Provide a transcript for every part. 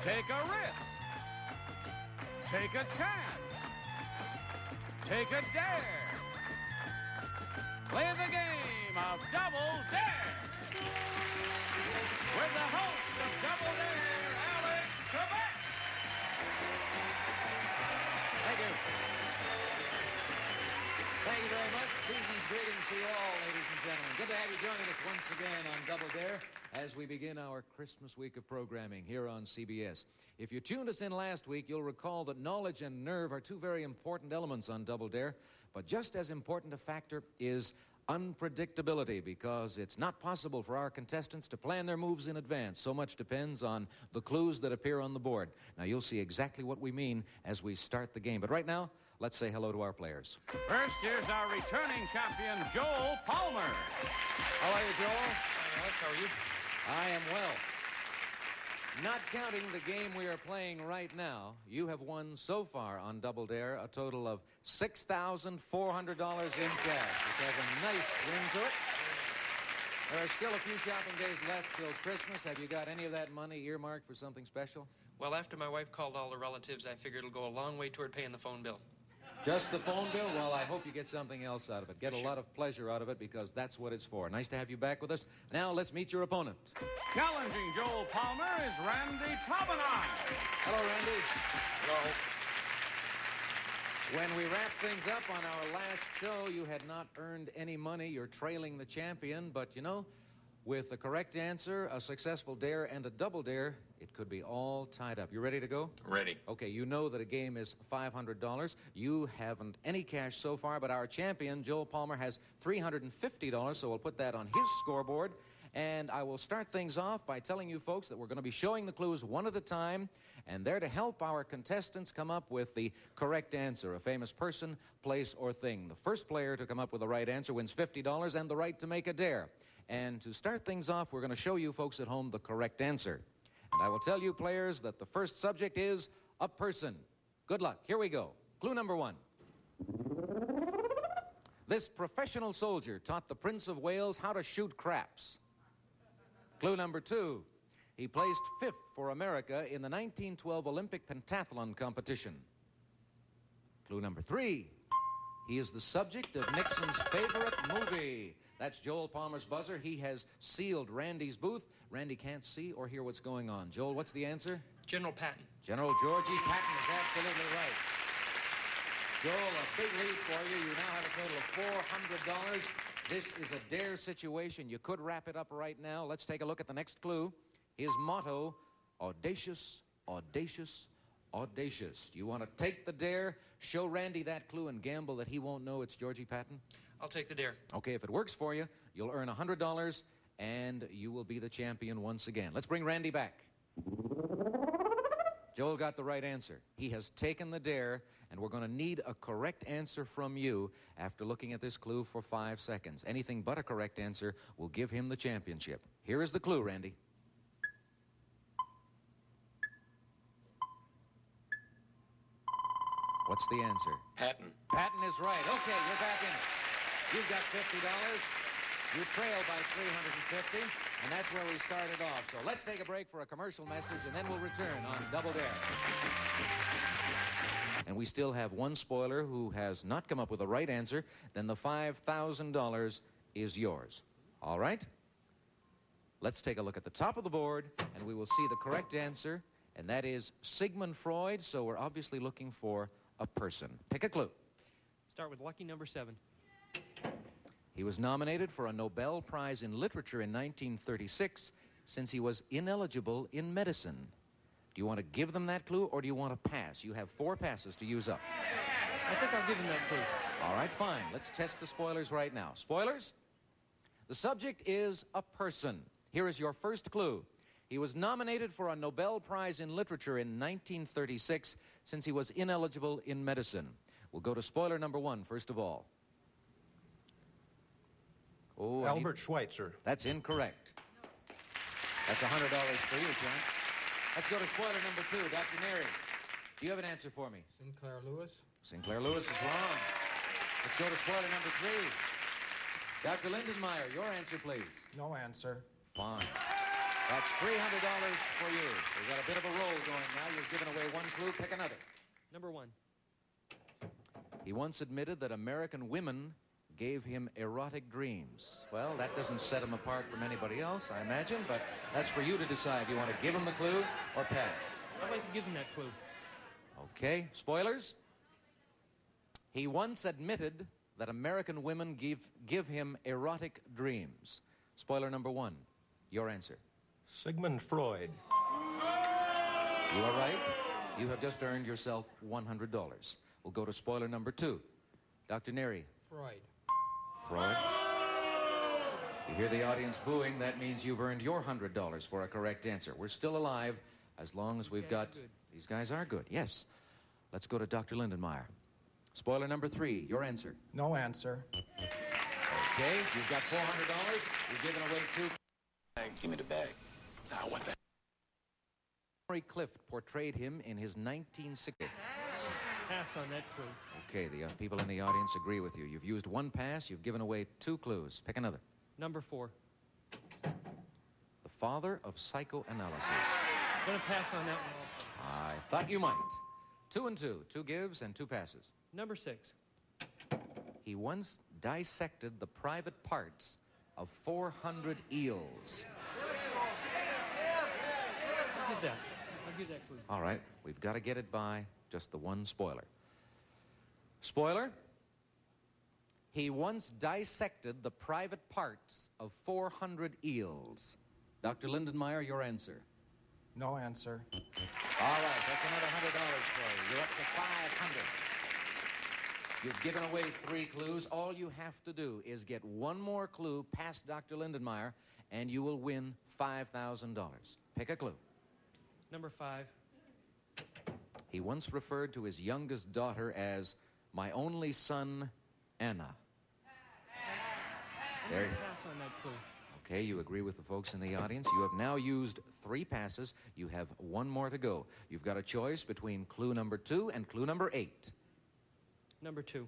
Take a risk. Take a chance. Take a dare. Play the game of Double Dare. With the host of Double Dare, Alex Trebek. Thank you. Thank you very much. Season's greetings to you all, ladies and gentlemen. Good to have you joining us once again on Double Dare as we begin our Christmas week of programming here on CBS. If you tuned us in last week, you'll recall that knowledge and nerve are two very important elements on Double Dare, but just as important a factor is unpredictability, because it's not possible for our contestants to plan their moves in advance. So much depends on the clues that appear on the board. Now, you'll see exactly what we mean as we start the game. But right now, let's say hello to our players. First, here's our returning champion, Joel Palmer. How are you, Joel? Hi, Alex. How are you? I am well. Not counting the game we are playing right now, you have won so far on Double Dare a total of $6,400 in cash, which has a nice ring to it. There are still a few shopping days left till Christmas. Have you got any of that money earmarked for something special? Well, after my wife called all the relatives, I figured it'll go a long way toward paying the phone bill. Just the phone bill? Well, I hope you get something else out of it. Get a lot of pleasure out of it, because that's what it's for. Nice to have you back with us. Now, let's meet your opponent. Challenging Joel Palmer is Randy Taubenian. Hello, Randy. Hello. When we wrapped things up on our last show, you had not earned any money. You're trailing the champion, but you know, with the correct answer, a successful dare, and a double dare, it could be all tied up. You ready to go? Ready. Okay, you know that a game is $500. You haven't any cash so far, but our champion, Joel Palmer, has $350, so we'll put that on his scoreboard. And I will start things off by telling you folks that we're going to be showing the clues one at a time, and they're to help our contestants come up with the correct answer, a famous person, place, or thing. The first player to come up with the right answer wins $50 and the right to make a dare. And to start things off, we're going to show you folks at home the correct answer. And I will tell you, players, that the first subject is a person. Good luck. Here we go. Clue number one. This professional soldier taught the Prince of Wales how to shoot craps. Clue number two. He placed 5th for America in the 1912 Olympic pentathlon competition. Clue number three. He is the subject of Nixon's favorite movie. That's Joel Palmer's buzzer. He has sealed Randy's booth. Randy can't see or hear what's going on. Joel, what's the answer? General Patton. General Georgie Patton is absolutely right. Joel, a big lead for you. You now have a total of $400. This is a dare situation. You could wrap it up right now. Let's take a look at the next clue. His motto, audacious, audacious, audacious. Do you want to take the dare, show Randy that clue, and gamble that he won't know it's Georgie Patton? I'll take the dare. Okay, if it works for you, you'll earn $100, and you will be the champion once again. Let's bring Randy back. Joel got the right answer. He has taken the dare, and we're going to need a correct answer from you after looking at this clue for 5 seconds. Anything but a correct answer will give him the championship. Here is the clue, Randy. What's the answer? Patton. Patton is right. Okay, you're back in it. You've got $50. You trail by $350, and that's where we started off. So let's take a break for a commercial message, and then we'll return on Double Dare. And we still have one spoiler who has not come up with the right answer. Then the $5,000 is yours. All right? Let's take a look at the top of the board, and we will see the correct answer, and that is Sigmund Freud. So we're obviously looking for a person. Pick a clue. Start with lucky number 7. He was nominated for a Nobel Prize in Literature in 1936 since he was ineligible in medicine. Do you want to give them that clue, or do you want to pass? You have 4 passes to use up. I think I'll give him that clue. All right, fine. Let's test the spoilers right now. Spoilers? The subject is a person. Here is your first clue. He was nominated for a Nobel Prize in Literature in 1936 since he was ineligible in medicine. We'll go to spoiler number 1 first of all. Oh, Albert Schweitzer. That's incorrect. That's $100 for you, John. Let's go to spoiler number 2, Dr. Nary. Do you have an answer for me? Sinclair Lewis. Sinclair Lewis is wrong. Let's go to spoiler number 3. Dr. Lindenmeyer, your answer, please. No answer. Fine. That's $300 for you. We've got a bit of a roll going now. You've given away one clue. Pick another. Number 1. He once admitted that American women gave him erotic dreams. Well, that doesn't set him apart from anybody else, I imagine, but that's for you to decide. You want to give him the clue or pass? I'd like to give him that clue. Okay, spoilers. He once admitted that American women give him erotic dreams. Spoiler number 1. Your answer. Sigmund Freud. You are right. You have just earned yourself $100. We'll go to spoiler number 2. Dr. Nary. Freud. Freud. You hear the audience booing. That means you've earned your $100 for a correct answer. We're still alive as long as we've got... These guys are good, yes. Let's go to Dr. Lindenmeyer. Spoiler number 3. Your answer. No answer. Okay, you've got $400. You've given away 2. Give me the bag. Now what the... Nary Clift portrayed him in his 1960s. Pass on that clue. Okay, the people in the audience agree with you. You've used 1 pass. You've given away 2 clues. Pick another. Number 4. The father of psychoanalysis. I'm going to pass on that one also. I thought you might. 2 and 2. 2 gives and 2 passes. Number 6. He once dissected the private parts of 400 eels. I'll give that clue. All right, we've got to get it by just the 1 spoiler. Spoiler, he once dissected the private parts of 400 eels. Dr. Lindenmeyer, your answer. No answer. All right, that's another $100 for you. You're up to $500. You've given away 3 clues. All you have to do is get 1 more clue past Dr. Lindenmeyer, and you will win $5,000. Pick a clue. Number 5. He once referred to his youngest daughter as my only son, Anna. There. Pass on that clue. Okay, you agree with the folks in the audience. You have now used 3 passes. You have 1 more to go. You've got a choice between clue number 2 and clue number 8. Number 2.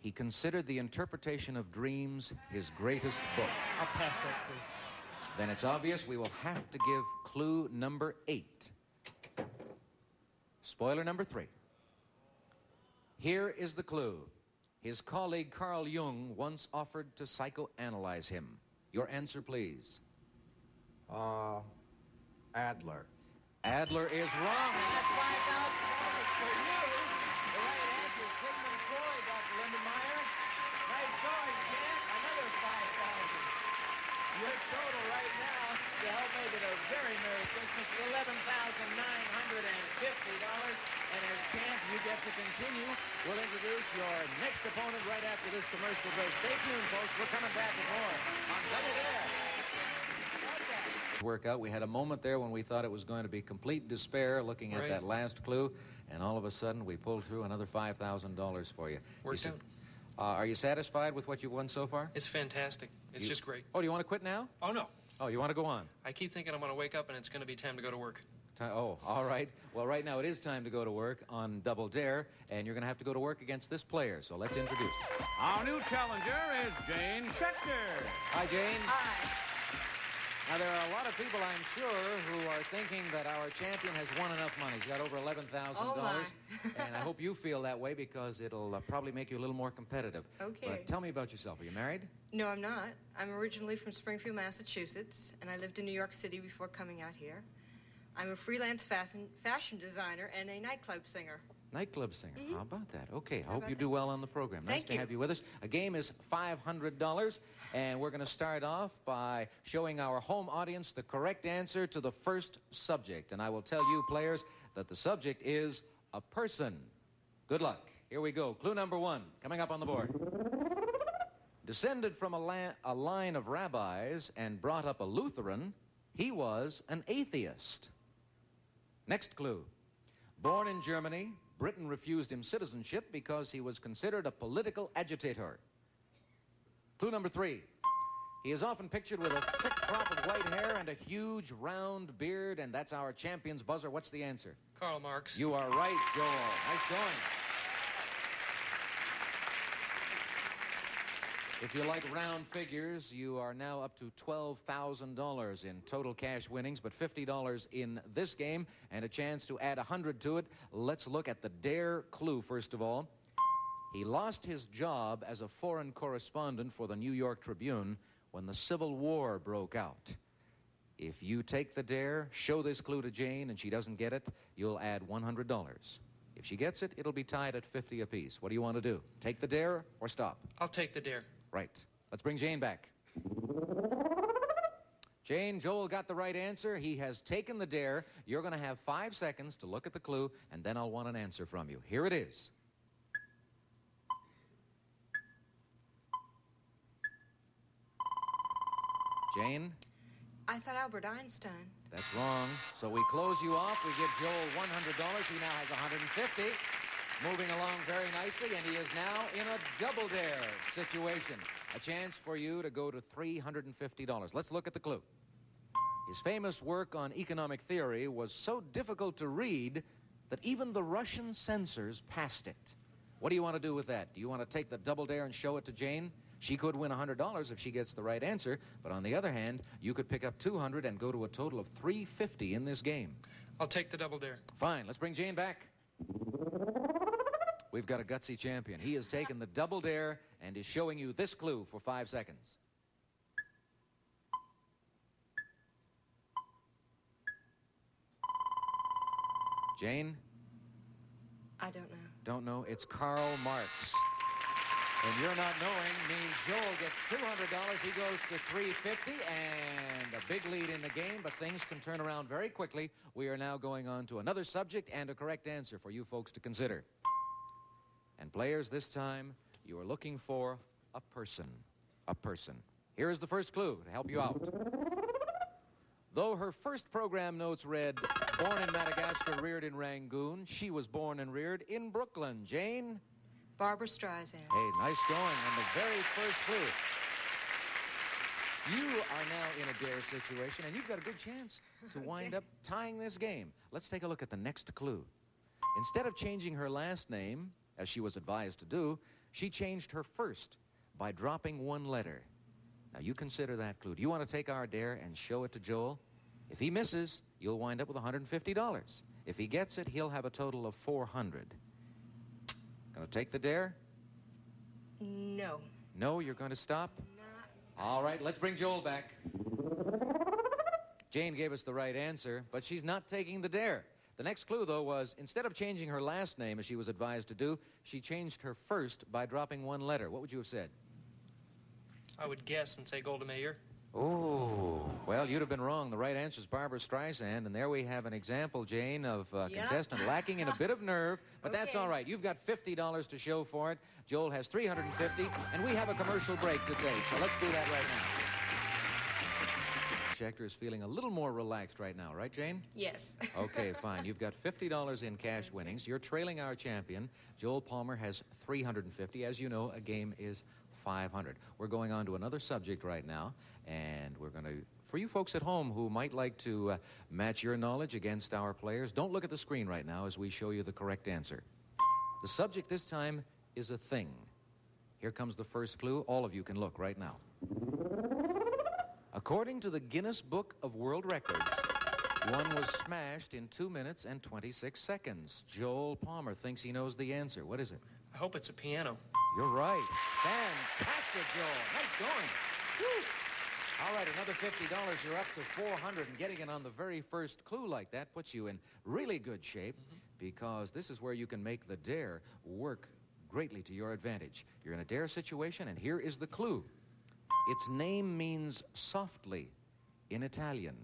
He considered the interpretation of dreams his greatest book. I'll pass that clue. Then it's obvious we will have to give clue number 8. Spoiler number 3. Here is the clue. His colleague Carl Jung once offered to psychoanalyze him. Your answer, please. Adler. Adler is wrong. That's $5,000 for you. The right answer is Sigmund Freud, Dr. Lindenmeyer. Nice going, Jack. Another $5,000. Your total right now to help make it a very Merry Christmas, $11,950. And as champ, you get to continue. We'll introduce your next opponent right after this commercial break. Stay tuned, folks. We're coming back with more on Double Dare. Workout. We had a moment there when we thought it was going to be complete despair looking at that last clue, and all of a sudden we pulled through another $5,000 for you. Worked out. Are you satisfied with what you've won so far? It's fantastic. It's just great. Oh, do you want to quit now? Oh, no. Oh, you want to go on? I keep thinking I'm going to wake up and it's going to be time to go to work. Oh, all right. Well, right now it is time to go to work on Double Dare, and you're going to have to go to work against this player, so let's introduce him. Our new challenger is Jane Schechter. Hi, Jane. Hi. Now, there are a lot of people, I'm sure, who are thinking that our champion has won enough money. He's got over $11,000. Oh, my. And I hope you feel that way because it'll probably make you a little more competitive. Okay. But tell me about yourself. Are you married? No, I'm not. I'm originally from Springfield, Massachusetts, and I lived in New York City before coming out here. I'm a freelance fashion designer and a nightclub singer. Nightclub singer. How about that? Okay, I hope you do well on the program. Nice Thank to you. have you with us. A game is $500, and we're going to start off by showing our home audience the correct answer to the first subject. And I will tell you, players, that the subject is a person. Good luck. Here we go. Clue number 1, coming up on the board. Descended from a line of rabbis and brought up a Lutheran, he was an atheist. Next clue. Born in Germany, Britain refused him citizenship because he was considered a political agitator. Clue number 3. He is often pictured with a thick crop of white hair and a huge round beard, and that's our champion's buzzer. What's the answer? Karl Marx. You are right, Joel. Nice going. If you like round figures, you are now up to $12,000 in total cash winnings, but $50 in this game and a chance to add 100 to it. Let's look at the dare clue first of all. He lost his job as a foreign correspondent for the New York Tribune when the Civil War broke out. If you take the dare, show this clue to Jane, and she doesn't get it, you'll add $100. If she gets it, it'll be tied at 50 apiece. What do you want to do? Take the dare or stop? I'll take the dare. Right. Let's bring Jane back. Jane, Joel got the right answer. He has taken the dare. You're going to have 5 seconds to look at the clue, and then I'll want an answer from you. Here it is. Jane? I thought Albert Einstein. That's wrong. So we close you off. We give Joel $100. He now has $150. Moving along very nicely, and he is now in a double dare situation. A chance for you to go to $350. Let's look at the clue. His famous work on economic theory was so difficult to read that even the Russian censors passed it. What do you want to do with that? Do you want to take the double dare and show it to Jane? She could win $100 if she gets the right answer, but on the other hand, you could pick up $200 and go to a total of $350 in this game. I'll take the double dare. Fine, let's bring Jane back. We've got a gutsy champion. He has taken the double dare and is showing you this clue for 5 seconds. Jane? I don't know. Don't know. It's Karl Marx. And you're not knowing means Joel gets $200. He goes to $350 and a big lead in the game, but things can turn around very quickly. We are now going on to another subject and a correct answer for you folks to consider. And players, this time, you are looking for a person. A person. Here is the first clue to help you out. Though her first program notes read, born in Madagascar, reared in Rangoon, she was born and reared in Brooklyn. Jane? Barbra Streisand. Hey, nice going on the very first clue. You are now in a dare situation, and you've got a good chance to wind up tying this game. Let's take a look at the next clue. Instead of changing her last name, as she was advised to do, she changed her first by dropping one letter. Now, you consider that clue. Do you want to take our dare and show it to Joel? If he misses, you'll wind up with $150. If he gets it, he'll have a total of $400. Going to take the dare? No. No, you're going to stop? Not. All right, let's bring Joel back. Jane gave us the right answer, but she's not taking the dare. The next clue, though, was instead of changing her last name, as she was advised to do, she changed her first by dropping one letter. What would you have said? I would guess and say Golda Meir. Oh, well, you'd have been wrong. The right answer is Barbra Streisand, and there we have an example, Jane, of a contestant lacking in a bit of nerve, but that's all right. You've got $50 to show for it. Joel has $350, and we have a commercial break to take, so let's do that right now. Schechter is feeling a little more relaxed right now, right, Jane? Yes. Okay, fine. You've got $50 in cash winnings. You're trailing our champion. Joel Palmer has $350. As you know, a game is $500. We're going on to another subject right now, and we're going to, for you folks at home who might like to match your knowledge against our players, don't look at the screen right now as we show you the correct answer. The subject this time is a thing. Here comes the first clue. All of you can look right now. According to the Guinness Book of World Records, one was smashed in 2 minutes and 26 seconds. Joel Palmer thinks he knows the answer. What is it? I hope it's a piano. You're right. Fantastic, Joel. Nice going. Woo. All right, another $50. You're up to $400, and getting it on the very first clue like that puts you in really good shape because this is where you can make the dare work greatly to your advantage. You're in a dare situation, and here is the clue. Its name means softly in Italian.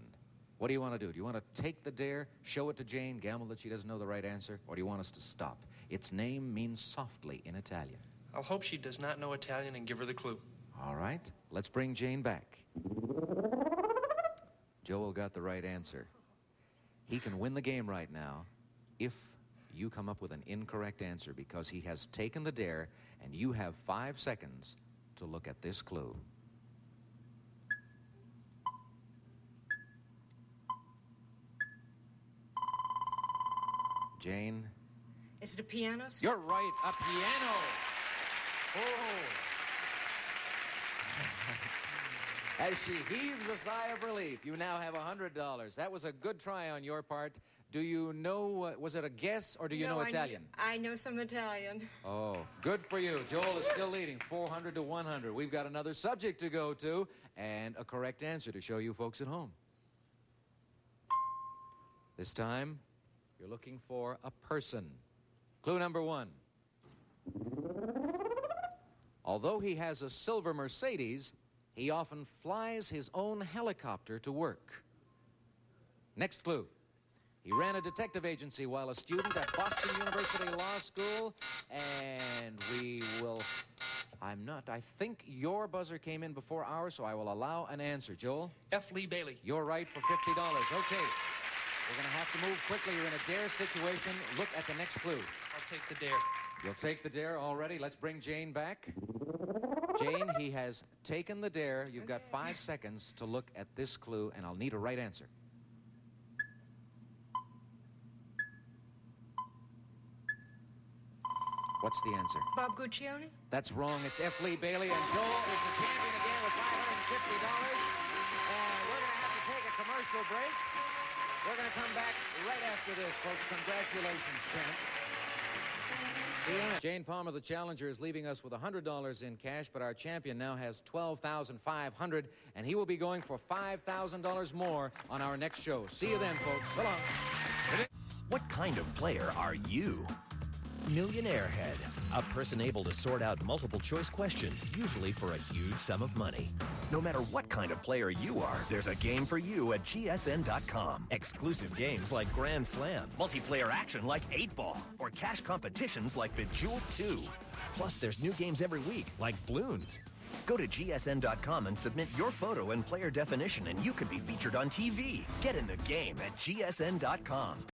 What do you want to do? Do you want to take the dare, show it to Jane, gamble that she doesn't know the right answer, or do you want us to stop? Its name means softly in Italian. I'll hope she does not know Italian and give her the clue. All right, let's bring Jane back. Joel got the right answer. He can win the game right now if you come up with an incorrect answer because he has taken the dare and you have 5 seconds to look at this clue. Jane? Is it a piano? You're right, a piano. Oh. As she heaves a sigh of relief, you now have $100. That was a good try on your part. Do you know, was it a guess, or do you know Italian? I know some Italian. Oh, good for you. Joel is still leading, 400 to 100. We've got another subject to go to, and a correct answer to show you folks at home. This time, you're looking for a person. Clue number 1. Although he has a silver Mercedes, he often flies his own helicopter to work. Next clue. He ran a detective agency while a student at Boston University Law School, and I think your buzzer came in before ours, so I will allow an answer. Joel? F. Lee Bailey. You're right for $50. Okay. We're going to have to move quickly. You're in a dare situation. Look at the next clue. I'll take the dare. You'll take the dare already. Let's bring Jane back. Jane, he has taken the dare. You've got 5 seconds to look at this clue, and I'll need a right answer. What's the answer? Bob Guccione? That's wrong. It's F. Lee Bailey, and Joel is the champion again with $550. And we're going to have to take a commercial break. We're going to come back right after this, folks. Congratulations, champ. See you then. Jane Palmer, the challenger, is leaving us with $100 in cash, but our champion now has $12,500, and he will be going for $5,000 more on our next show. See you then, folks. So long. What kind of player are you? Millionaire Head, a person able to sort out multiple choice questions, usually for a huge sum of money. No matter what kind of player you are, there's a game for you at GSN.com. Exclusive games like Grand Slam, multiplayer action like 8-Ball, or cash competitions like Bejeweled 2. Plus, there's new games every week, like Bloons. Go to GSN.com and submit your photo and player definition, and you could be featured on TV. Get in the game at GSN.com.